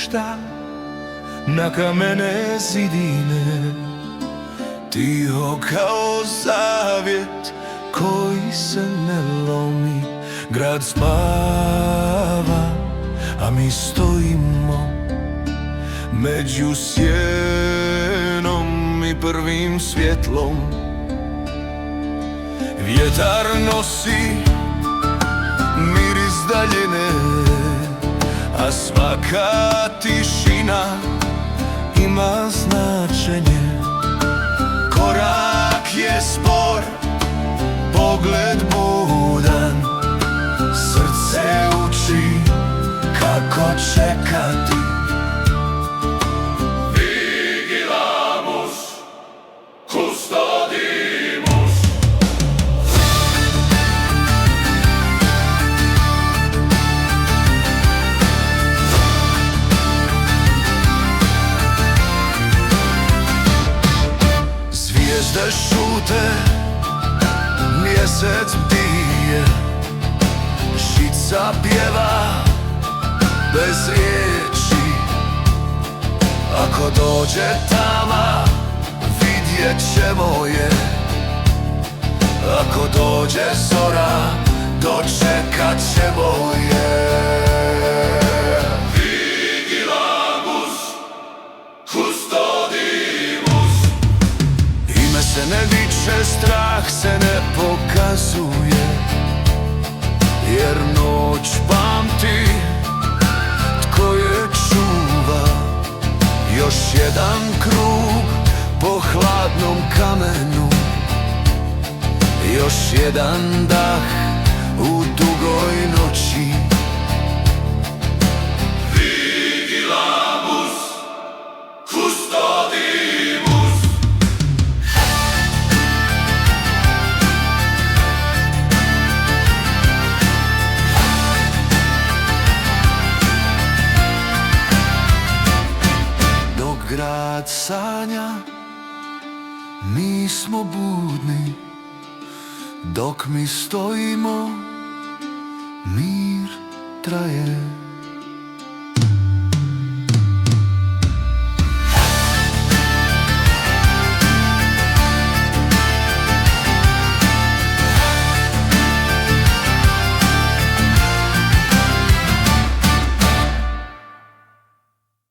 ništa na kamene zidine, tiho kao zavjet koji se ne lomi. Grad spava, a mi stojimo među sjenom i prvim svjetlom. Vjetar nosi miris daljine, a svaka tišina ima značenje. Korak je spor, pogled budan, srce uči kako čekati. Vigilamus, custodimus. Zvijezde šute, mjesec bdije, žica pjeva bez riječi. Ako dođe tama, vidjet ćemo je. Ako dođe zora, dočekat ćemo je. Vigilamus, custodimus. Ime se ne viče, strah se ne pokazuje, jer noć pamti tko je čuva. Još jedan krug po hladnom kamenu, još jedan dah u dugoj noći. Vigilamus, custodimus. Dok grad sanja, mi smo budni. Dok mi stojimo, mir traje.